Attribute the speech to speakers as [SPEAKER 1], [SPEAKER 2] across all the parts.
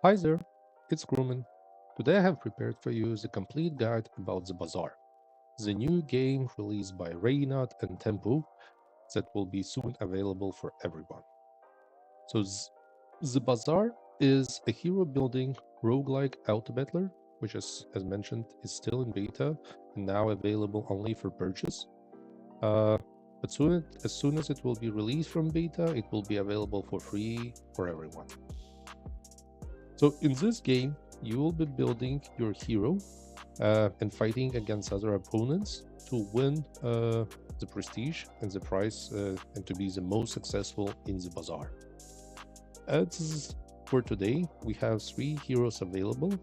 [SPEAKER 1] Hi there, it's Grumman. Today I have prepared for you the complete guide about the Bazaar, the new game released by Reynad and Tempo that will be soon available for everyone. So, the Bazaar is a hero building roguelike auto battler, which, as mentioned, is still in beta and now available only for purchase. Uh, but as soon as it will be released from beta, it will be available for free for everyone. So in this game, you will be building your hero and fighting against other opponents to win the prestige and the prize and to be the most successful in the bazaar. For today, we have three heroes available.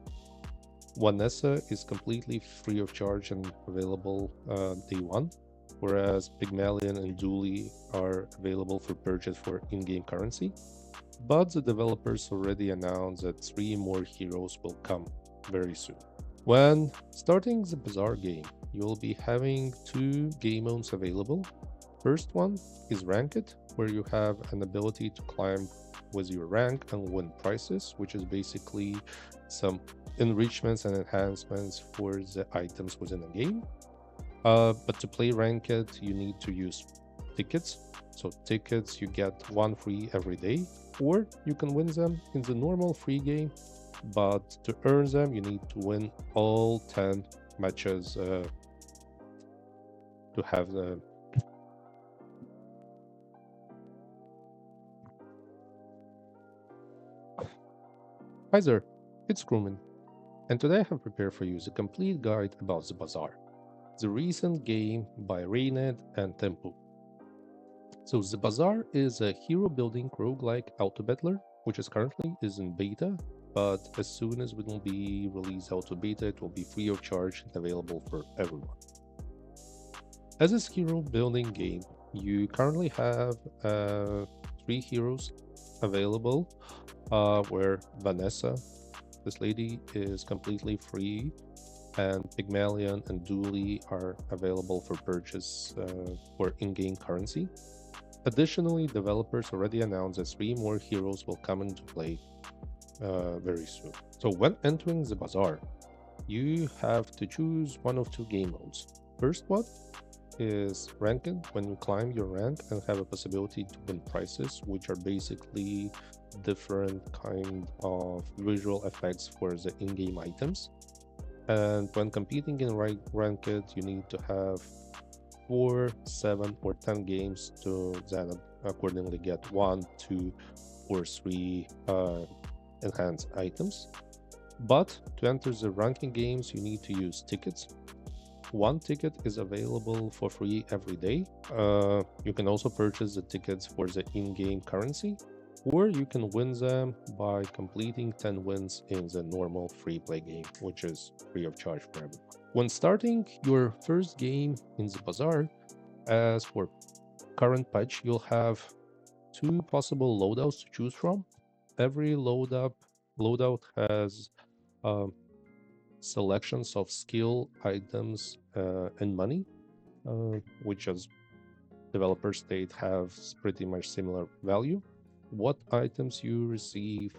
[SPEAKER 1] Vanessa is completely free of charge and available day one, whereas Pygmalion and Dooley are available for purchase for in-game currency. But the developers already announced that three more heroes will come very soon. When starting the Bazaar game, you'll be having two game modes available. First one is Ranked, where you have an ability to climb with your rank and win prizes, which is basically some enrichments and enhancements for the items within a game. But to play Ranked, you need to use tickets. So tickets, you get one free every day, or you can win them in the normal free game. But to earn them, you need to win all 10 matches to have the. Hi there, it's Grumman, and today I have prepared for you the complete guide about the Bazaar, the recent game by Reynad and Tempo. So the Bazaar is a hero building roguelike auto battler, which is currently is in beta, but as soon as it will be released out to beta, it will be free of charge and available for everyone. As a hero building game, you currently have three heroes available, where Vanessa, this lady, is completely free, and Pygmalion and Dooley are available for purchase for in-game currency. Additionally, developers already announced that three more heroes will come into play very soon. So when entering the Bazaar, you have to choose one of two game modes. First one is Ranked, when you climb your rank and have a possibility to win prizes, which are basically different kind of visual effects for the in-game items. And when competing in Ranked, you need to have 4, 7, or 10 games to then accordingly get 1, 2, or 3 enhanced items. But to enter the ranking games, you need to use tickets. One ticket is available for free every day. You can also purchase the tickets for the in-game currency, or you can win them by completing 10 wins in the normal free play game, which is free of charge for everyone. When starting your first game in the Bazaar, as for current patch, you'll have two possible loadouts to choose from. Every loadout has selections of skill, items, and money, which, as developers state, have pretty much similar value. What items you receive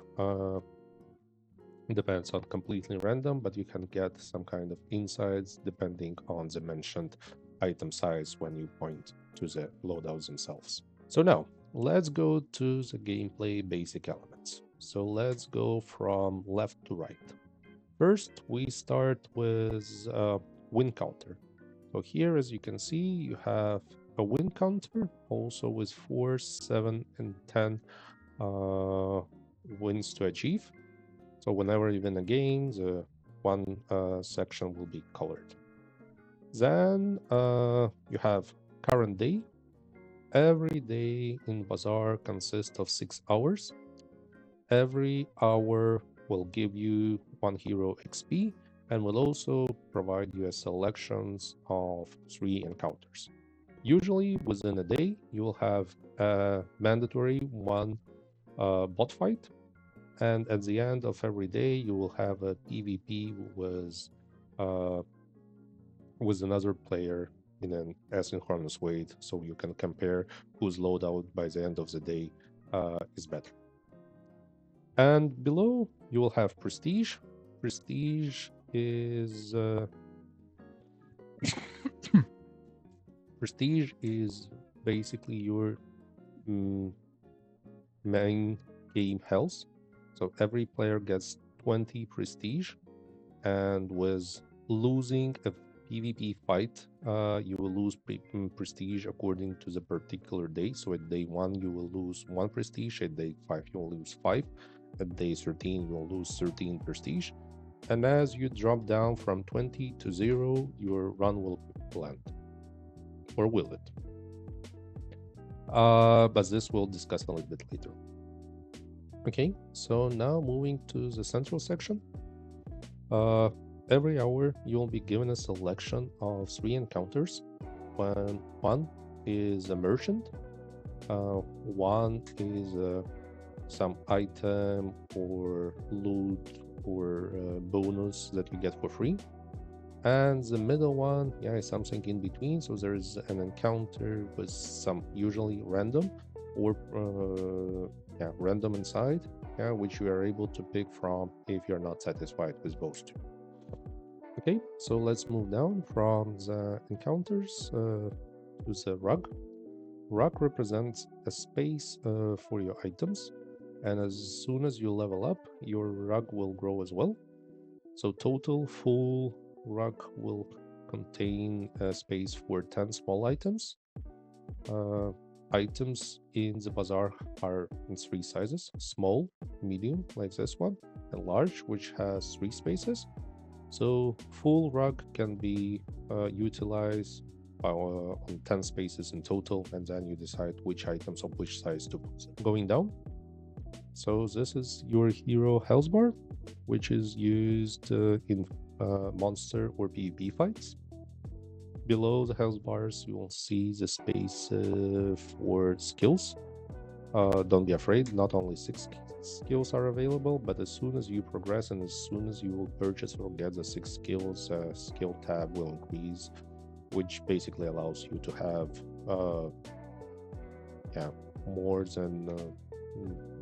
[SPEAKER 1] depends on completely random, but you can get some kind of insights depending on the mentioned item size when you point to the loadouts themselves. So now let's go to the gameplay basic elements. So let's go from left to right. First, we start with win counter. So here, as you can see, you have a win counter also with 4, 7, and 10 wins to achieve. So whenever you win a game, the one section will be colored. Then you have current day. Every day in Bazaar consists of 6 hours. Every hour will give you one hero XP and will also provide you a selections of 3 encounters. Usually within a day, you will have a mandatory one bot fight, and at the end of every day, you will have a PvP with another player in an asynchronous way, so you can compare whose loadout by the end of the day is better. And below you will have prestige. Prestige is prestige is basically your mm, main game health. So every player gets 20 prestige, and with losing a PvP fight, you will lose prestige according to the particular day. So at day 1, you will lose 1 prestige, at day 5, you will lose 5, at day 13, you will lose 13 prestige. And as you drop down from 20 to 0, your run will land. Or will it? But this we'll discuss a little bit later. Okay, so now moving to the central section. Uh, every hour you'll be given a selection of 3 encounters. One is a merchant, one is some item or loot or bonus that you get for free, and the middle one, yeah, is something in between. So there is an encounter with some usually random or yeah, random inside, yeah, which you are able to pick from if you're not satisfied with both two. Okay, so let's move down from the encounters to the rug. Rug represents a space for your items, and as soon as you level up, your rug will grow as well. So total full rug will contain a space for 10 small items. Uh, items in the bazaar are in 3 sizes: small, medium, like this one, and large, which has 3 spaces. So full rug can be utilized on 10 spaces in total, and then you decide which items of which size to put. Going down, so this is your hero health bar, which is used in monster or PvP fights. Below the health bars, you will see the space for skills. Don't be afraid, not only 6 skills are available, but as soon as you progress and as soon as you will purchase or get the 6 skills, skill tab will increase, which basically allows you to have yeah, more than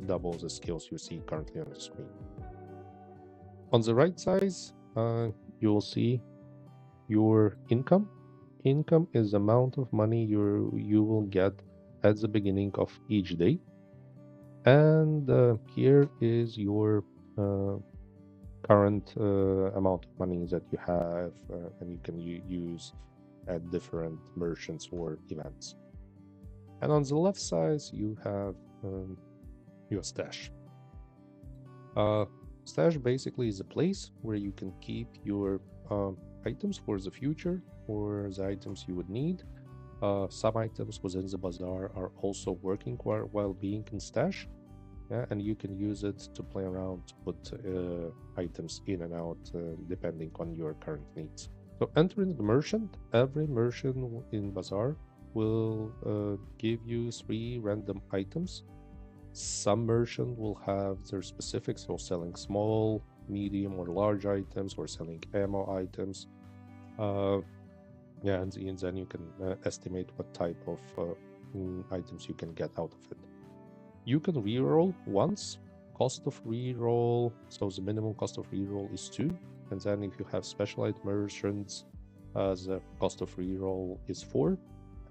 [SPEAKER 1] double the skills you see currently on the screen. On the right side, you'll see your income. Income is the amount of money you will get at the beginning of each day. And here is your current amount of money that you have, and you can use at different merchants or events. And on the left side, you have your stash. Stash basically is a place where you can keep your items for the future or the items you would need. Some items within the bazaar are also working while being in stash, yeah, and you can use it to play around to put items in and out depending on your current needs. So entering the merchant, every merchant in bazaar will give you 3 random items. Some merchant will have their specifics, so selling small, medium, or large items, or selling ammo items. Yeah, and then you can estimate what type of items you can get out of it. You can reroll once. Cost of reroll, so the minimum cost of reroll is 2. And then if you have specialized merchants, the cost of reroll is 4.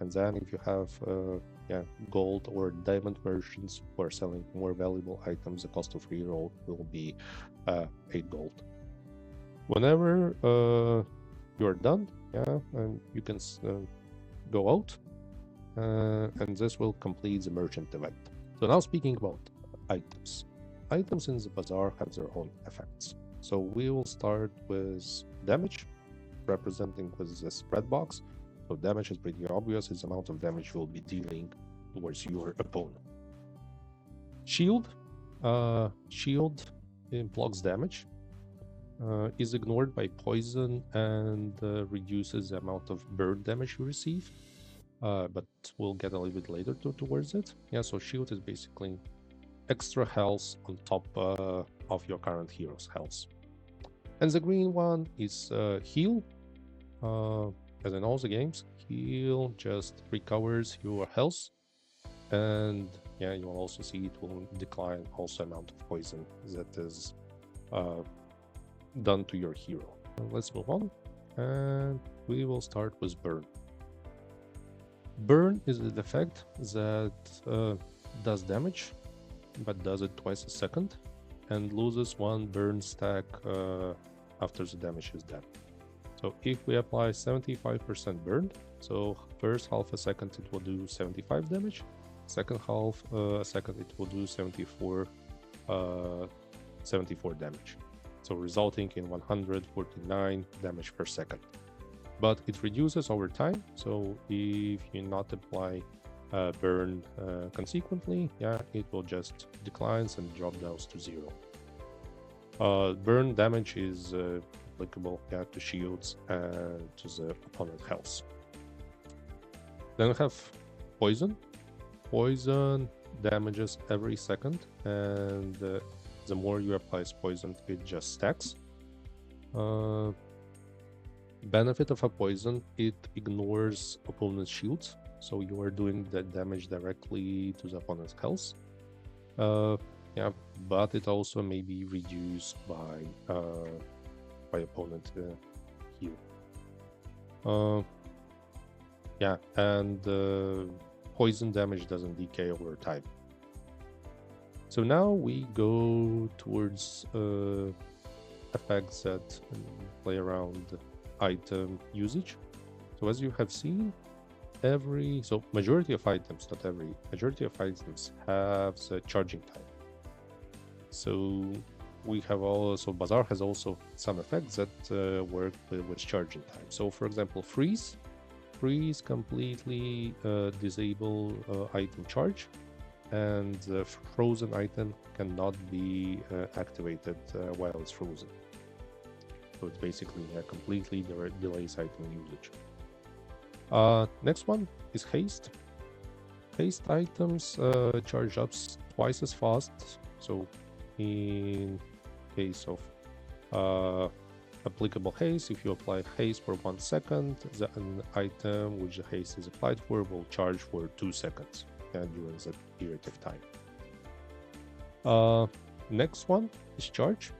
[SPEAKER 1] And then if you have yeah, gold or diamond merchants who are selling more valuable items, the cost of reroll will be 8 gold. Whenever you're done, yeah, and you can go out, and this will complete the merchant event. So now speaking about items. Items in the bazaar have their own effects. So we will start with damage, representing with the spread box. So damage is pretty obvious, it's the amount of damage you'll be dealing towards your opponent. Shield. Shield blocks damage, is ignored by poison, and reduces the amount of bird damage you receive. But we'll get a little bit later towards it. Yeah, so shield is basically extra health on top of your current hero's health. And the green one is heal. As in all the games, heal just recovers your health, and Yeah, you will also see it will decline also amount of poison that is uh, done to your hero. Let's move on, and we will start with burn. Burn is the effect that does damage, but does it twice a second, and loses one burn stack after the damage is done. So if we apply 75% burn, so first half a second it will do 75 damage, second half a second it will do 74 damage. So resulting in 149 damage per second. But it reduces over time, so if you not apply burn consequently, yeah, it will just declines and drop down to 0. Burn damage is applicable, yeah, to shields and to the opponent health. Then we have poison. Poison damages every second, and the more you apply poison, it just stacks. Benefit of a poison, it ignores opponent's shields, so you are doing the damage directly to the opponent's health. Yeah, but it also may be reduced by opponent heal. Yeah, and poison damage doesn't decay over time. So now we go towards effects that play around item usage. So as you have seen, majority of items, not every, majority of items have the charging time. So we have also, Bazaar has also some effects that work with charging time. So for example, freeze completely disable item charge, and the frozen item cannot be activated while it's frozen. So it's basically completely delays item usage. Next one is haste. Haste items charge up twice as fast. So in case of applicable haste, if you apply haste for 1 second, an item which the haste is applied for will charge for 2 seconds during that period of time. Next one is charge.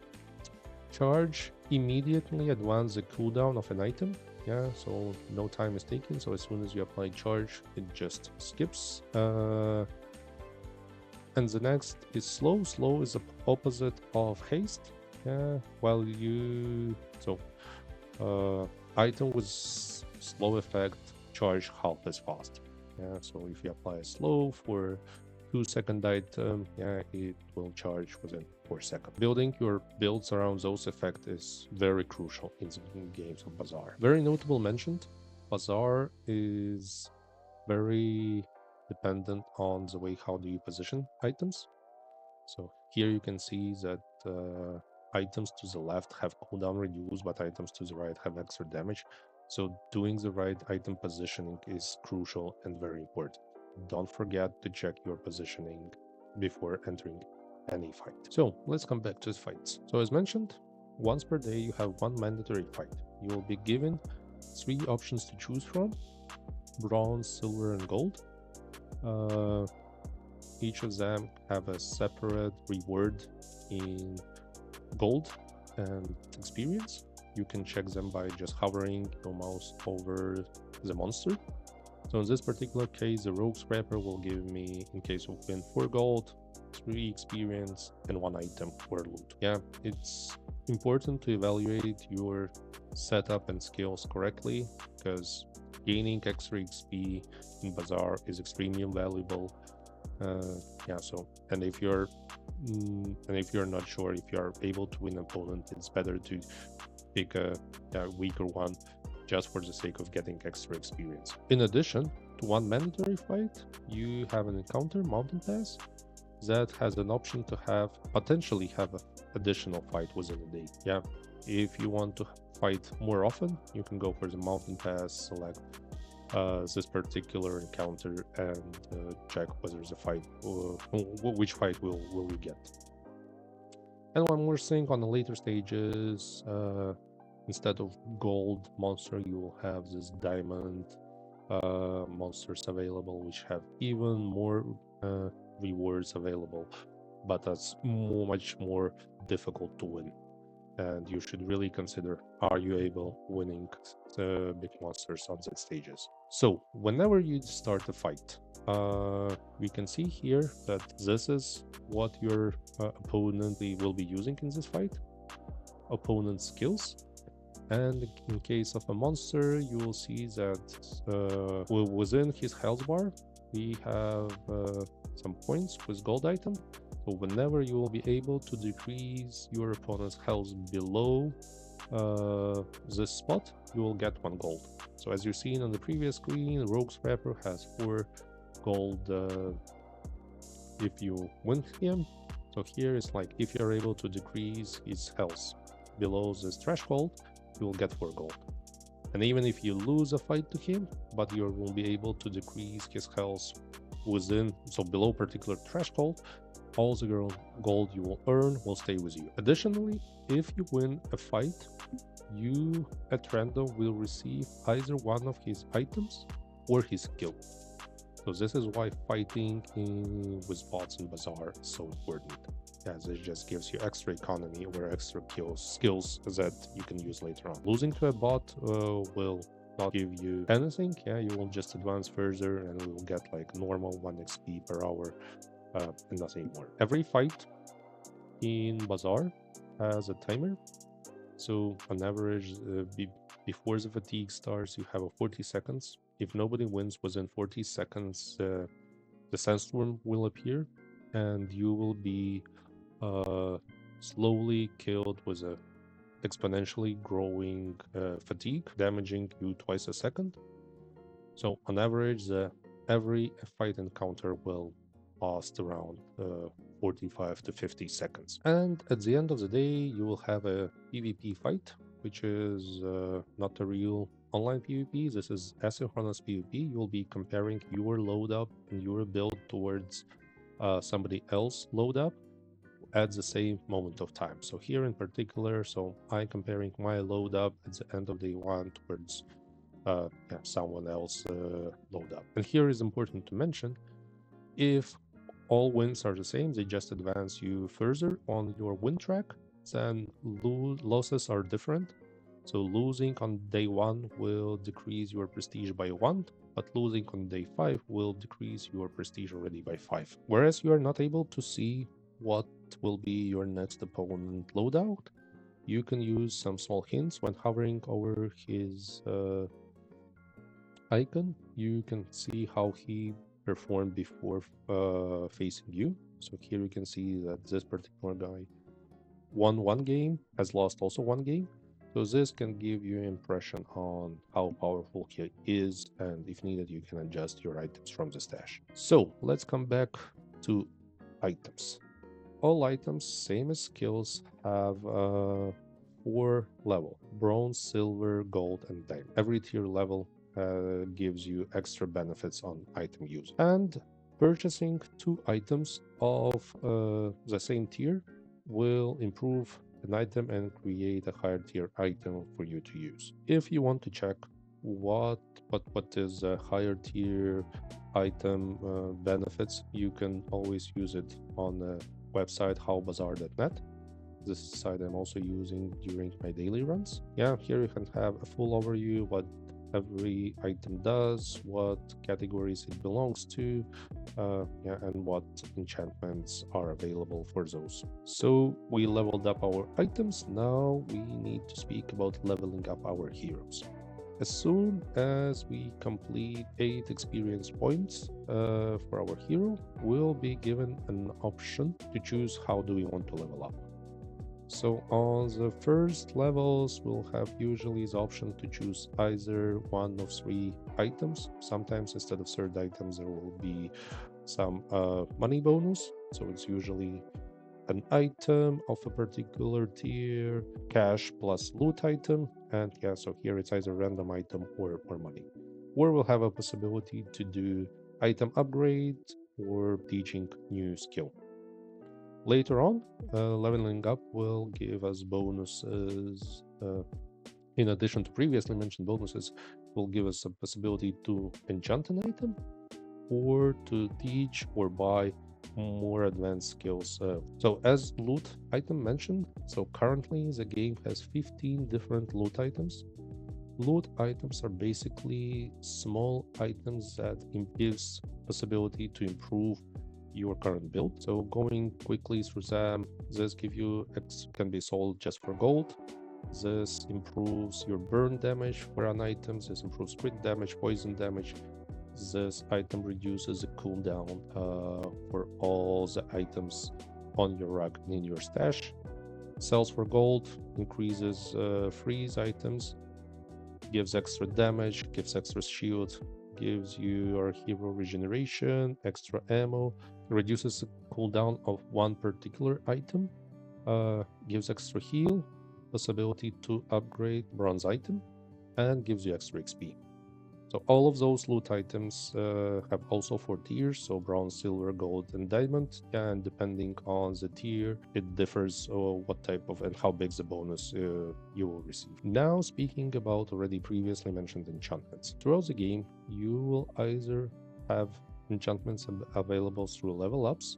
[SPEAKER 1] Charge immediately advance the cooldown of an item. Yeah, so no time is taken. So as soon as you apply charge, it just skips. And the next is slow. Slow is the opposite of haste. Yeah, while you item with slow effect charge half as fast. Yeah, so if you apply a slow for 2-second item, yeah, it will charge within 4 seconds. Building your builds around those effects is very crucial in the games of Bazaar. Very notable mentioned, Bazaar is very dependent on the way how do you position items. So here you can see that items to the left have cooldown reduced, but items to the right have extra damage. So doing the right item positioning is crucial and very important. Don't forget to check your positioning before entering any fight. So let's come back to the fights. So as mentioned, once per day you have one mandatory fight. You will be given 3 options to choose from: bronze, silver, and gold. Each of them have a separate reward in gold and experience. You can check them by just hovering your mouse over the monster. So in this particular case, the rogue scrapper will give me, in case of win, 4 gold, 3 experience, and 1 item or loot. Yeah, it's important to evaluate your setup and skills correctly, because gaining extra XP in Bazaar is extremely valuable. Yeah, so and if you're not sure if you are able to win an opponent, it's better to pick a weaker one just for the sake of getting extra experience. In addition to one mandatory fight, you have an encounter mountain pass that has an option to potentially have an additional fight within a day. Yeah, if you want to fight more often, you can go for the mountain pass, select this particular encounter, and check whether the fight, which fight will you get. And one more thing, on the later stages, instead of gold monster, you will have this diamond monsters available, which have even more rewards available, but that's much more difficult to win. And you should really consider, are you able winning the big monsters on the stages? So whenever you start a fight, we can see here that this is what your opponent will be using in this fight, opponent skills. And in case of a monster, you will see that within his health bar, we have some points with gold item. So whenever you will be able to decrease your opponent's health below this spot, you will get 1 gold. So as you've seen on the previous screen, Rogue Scrapper has 4 gold if you win him. So here it's like if you're able to decrease his health below this threshold, you will get 4 gold. And even if you lose a fight to him, but you will be able to decrease his health within, so below particular threshold, all the gold you will earn will stay with you. Additionally, if you win a fight, you at random will receive either one of his items or his skill. So this is why fighting with bots in Bazaar is so important, as it just gives you extra economy or extra skills that you can use later on. Losing to a bot will not give you anything. Yeah, you will just advance further and we will get like normal 1 XP per hour and nothing more. Every fight in Bazaar has a timer. So on average, before the fatigue starts, you have a 40 seconds. If nobody wins within 40 seconds, the sandstorm will appear and you will be slowly killed with a exponentially growing fatigue, damaging you twice a second. So on average, every fight encounter will last around 45 to 50 seconds. And at the end of the day, you will have a PvP fight, which is not a real online PvP. This is asynchronous PvP. You'll be comparing your load up and your build towards somebody else load up at the same moment of time. So here in particular, so I'm comparing my load up at the end of day 1 towards someone else load up. And here is important to mention, if all wins are the same, they just advance you further on your win track, then losses are different. So losing on day 1 will decrease your prestige by 1, but losing on day 5 will decrease your prestige already by 5. Whereas you are not able to see what will be your next opponent loadout, you can use some small hints when hovering over his icon. You can see how he performed before facing you. So here you can see that this particular guy won 1 game, has lost also 1 game. So this can give you an impression on how powerful he is, and if needed, you can adjust your items from the stash. So let's come back to items. All items, same as skills, have 4 levels: bronze, silver, gold, and diamond. Every tier level gives you extra benefits on item use. And purchasing 2 items of the same tier will improve an item and create a higher tier item for you to use. If you want to check what is a higher tier item benefits, you can always use it on the website howbazaar.net. This site I'm also using during my daily runs. Yeah, here you can have a full overview what every item does, what categories it belongs to, and what enchantments are available for those. So we leveled up our items. Now we need to speak about leveling up our heroes. As soon as we complete 8 experience points for our hero, we'll be given an option to choose how do we want to level up. So on the first levels, we'll have usually the option to choose either one of 3 items. Sometimes instead of third items, there will be some money bonus. So it's usually an item of a particular tier, cash plus loot item. And yeah, so here it's either random item or money. Or we'll have a possibility to do item upgrade or teaching new skill. Later on, leveling up will give us bonuses. In addition to previously mentioned bonuses, will give us a possibility to enchant an item or to teach or buy more advanced skills. So as loot item mentioned, so currently the game has 15 different loot items. Loot items are basically small items that gives possibility to improve your current build. So going quickly through them, this give you can be sold just for gold. This improves your burn damage for an item. This improves crit damage, poison damage. This item reduces the cooldown for all the items on your rack and in your stash. Sells for gold, increases freeze items, gives extra damage, gives extra shield, gives you your hero regeneration, extra ammo, reduces the cooldown of one particular item, gives extra heal, possibility to upgrade bronze item, and gives you extra XP. So all of those loot items have also 4 tiers, so bronze, silver, gold, and diamond. And depending on the tier, it differs what type of and how big the bonus you will receive. Now, speaking about already previously mentioned enchantments. Throughout the game, you will either have enchantments available through level ups,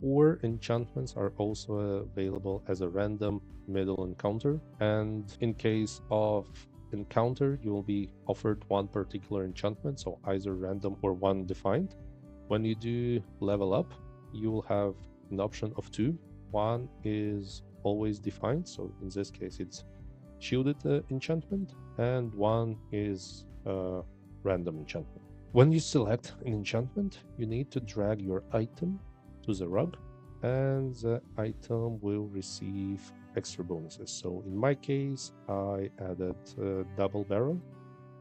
[SPEAKER 1] or enchantments are also available as a random middle encounter. And in case of encounter, you will be offered one particular enchantment, so either random or one defined. When you do level up, you will have an option of two. One is always defined, so in this case it's shielded enchantment, and one is random enchantment. When you select an enchantment, you need to drag your item to the rug, and the item will receive extra bonuses. So in my case, I added double barrel,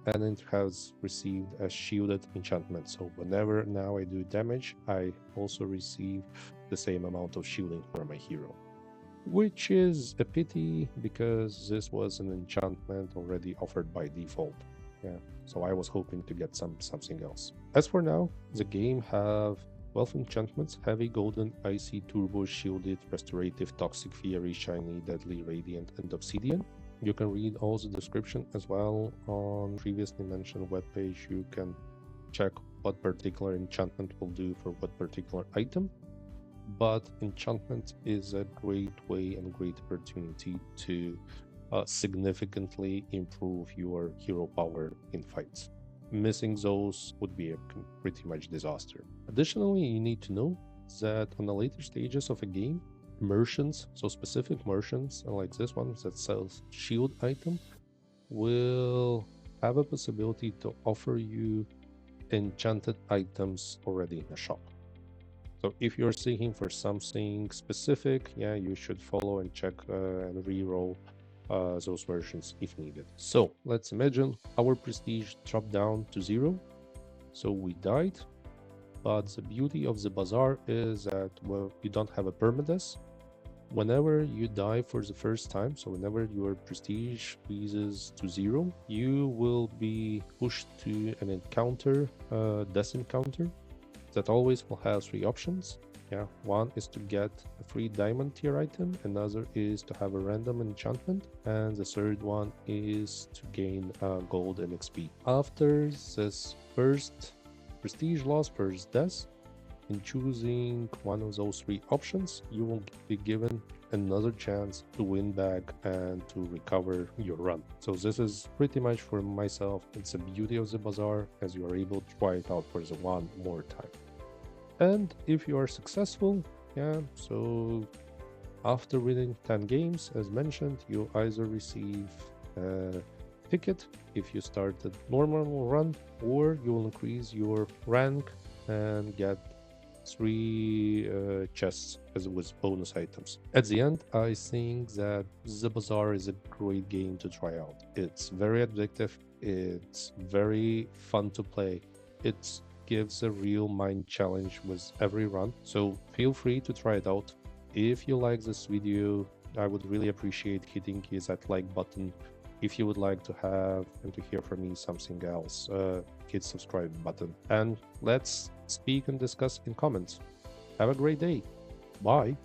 [SPEAKER 1] and it has received a shielded enchantment. So whenever now I do damage, I also receive the same amount of shielding for my hero, which is a pity because this was an enchantment already offered by default. Yeah, so I was hoping to get something else. As for now, the game have 12 enchantments: heavy, golden, icy, turbo, shielded, restorative, toxic, fiery, shiny, deadly, radiant, and obsidian. You can read all the description as well on previously mentioned webpage. You can check what particular enchantment will do for what particular item. But enchantment is a great way and great opportunity to significantly improve your hero power in fights. Missing those would be a pretty much disaster. Additionally, you need to know that on the later stages of a game, merchants, so specific merchants like this one that sells shield item, will have a possibility to offer you enchanted items already in the shop. So if you're seeking for something specific, yeah, you should follow and check and re-roll those versions if needed. So let's imagine our prestige dropped down to 0. So we died, but the beauty of the bazaar is that, well, you don't have a permadeath. Whenever you die for the first time, so whenever your prestige freezes to 0, you will be pushed to an encounter, death encounter, that always will have 3 options. Yeah, one is to get a free diamond tier item, another is to have a random enchantment, and the third one is to gain gold and XP. After this first prestige loss, first death, in choosing one of those 3 options, you will be given another chance to win back and to recover your run. So this is pretty much for myself, it's the beauty of the bazaar, as you are able to try it out for the one more time. And if you are successful, yeah, so after winning 10 games, as mentioned, you either receive a ticket if you started normal run, or you will increase your rank and get 3 chests as with bonus items. At the end, I think that the Bazaar is a great game to try out. It's very addictive, it's very fun to play, it gives a real mind challenge with every run, so feel free to try it out. If you like this video, I would really appreciate hitting that like button. If you would like to have and to hear from me something else, hit subscribe button, and let's speak and discuss in comments. Have a great day. Bye.